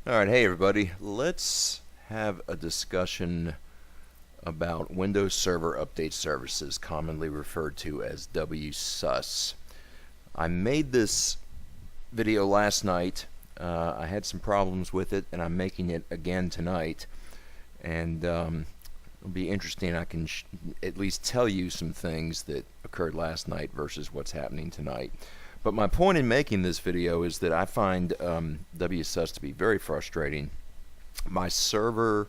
Alright, hey everybody. Let's have a discussion about Windows Server Update Services, commonly referred to as WSUS. I made this video last night. I had some problems with it, and I'm making it again tonight. And it'll be interesting. I can at least tell you some things that occurred last night versus what's happening tonight. But my point in making this video is that I find WSUS to be very frustrating. My server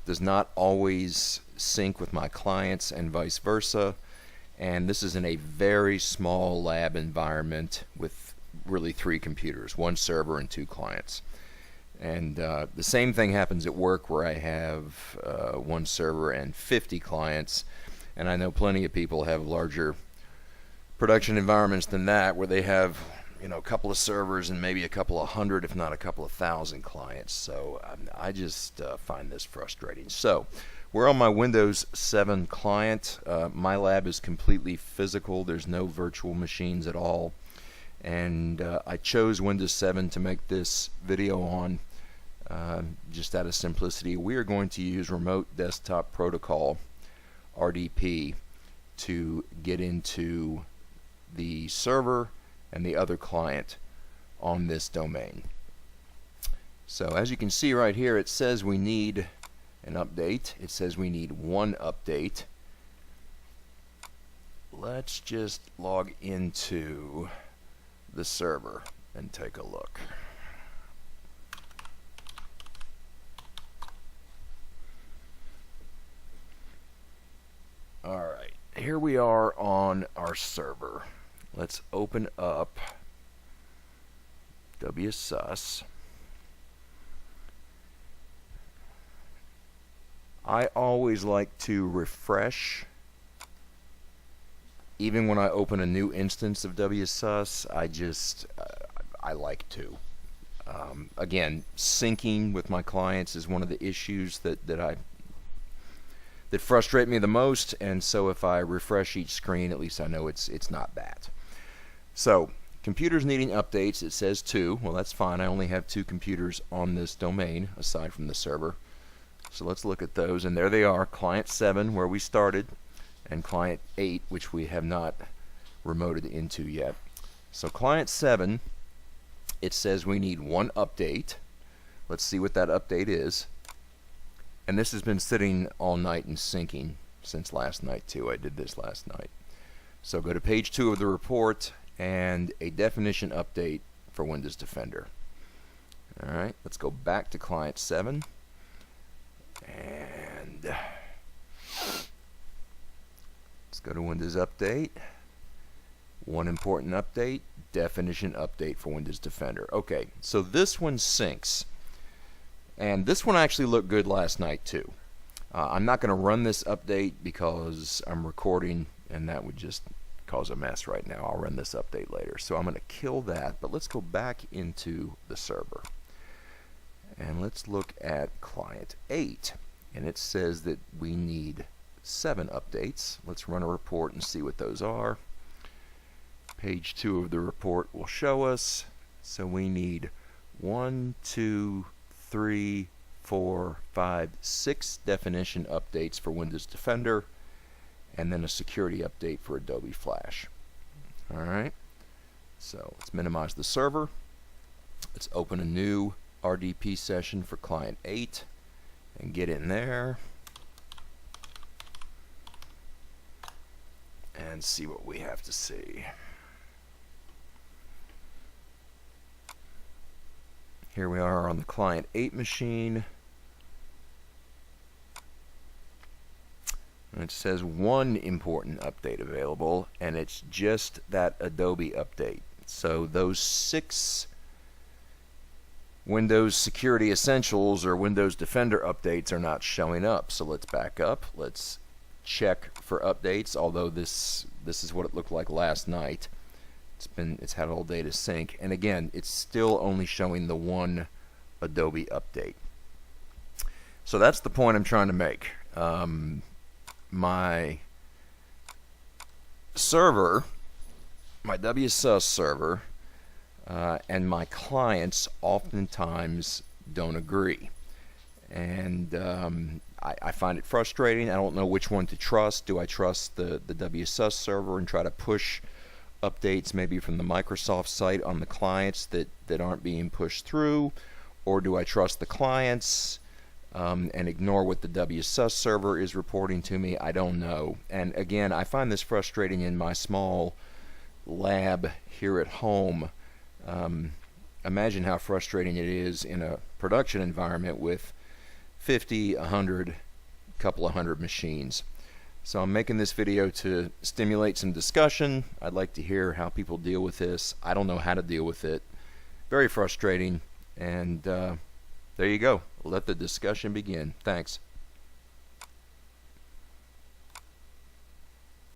does not always sync with my clients and vice versa, and this is in a very small lab environment with really 3 computers, 1 server and 2 clients. And the same thing happens at work, where I have 1 server and 50 clients, and I know plenty of people have larger production environments than that, where they have, a couple of servers and maybe a couple of hundred, if not a couple of thousand clients. So I just find this frustrating. So we're on my Windows 7 client. My lab is completely physical. There's no virtual machines at all. And I chose Windows 7 to make this video on just out of simplicity. We are going to use Remote Desktop Protocol, RDP, to get into the server and the other client on this domain. So as you can see right here, it says we need an update. It says we need 1 update. Let's just log into the server and take a look. Alright, here we are on our server. Let's open up WSUS. I always like to refresh. Even when I open a new instance of WSUS, I like to. Again, syncing with my clients is one of the issues that frustrate me the most, and so if I refresh each screen, at least I know it's not that. So, computers needing updates, it says 2. Well, that's fine. I only have 2 computers on this domain, aside from the server. So let's look at those, and there they are, Client 7, where we started, and Client 8, which we have not remoted into yet. So Client 7, it says we need 1 update. Let's see what that update is. And this has been sitting all night and syncing since last night too. I did this last night. So go to page 2 of the report, and a definition update for Windows Defender. Alright, let's go back to Client 7, and let's go to Windows Update. 1 important update, definition update for Windows Defender. Okay, so this one syncs. And this one actually looked good last night too. I'm not going to run this update because I'm recording, and that would just cause a mess right now. I'll run this update later. So I'm going to kill that, but let's go back into the server. And let's look at Client 8. And it says that we need 7 updates. Let's run a report and see what those are. Page 2 of the report will show us. So we need 1, 2, 3, 4, 5, 6 definition updates for Windows Defender, and then a security update for Adobe Flash. Alright, so let's minimize the server. Let's open a new RDP session for Client 8 and get in there and see what we have to see. Here we are on the Client 8 machine. And it says 1 important update available, and it's just that Adobe update. So those 6 Windows Security Essentials or Windows Defender updates are not showing up. So let's back up. Let's check for updates, although this is what it looked like last night. It's had all day to sync, and again, it's still only showing the 1 Adobe update. So that's the point I'm trying to make. My server, my WSUS server, and my clients oftentimes don't agree. And I find it frustrating. I don't know which one to trust. Do I trust the WSUS server and try to push updates maybe from the Microsoft site on the clients that aren't being pushed through? Or do I trust the clients and ignore what the WSUS server is reporting to me? I don't know. And again, I find this frustrating in my small lab here at home. Imagine how frustrating it is in a production environment with 50, 100, couple of hundred machines. So I'm making this video to stimulate some discussion. I'd like to hear how people deal with this. I don't know how to deal with it. Very frustrating. And there you go. Let the discussion begin. Thanks.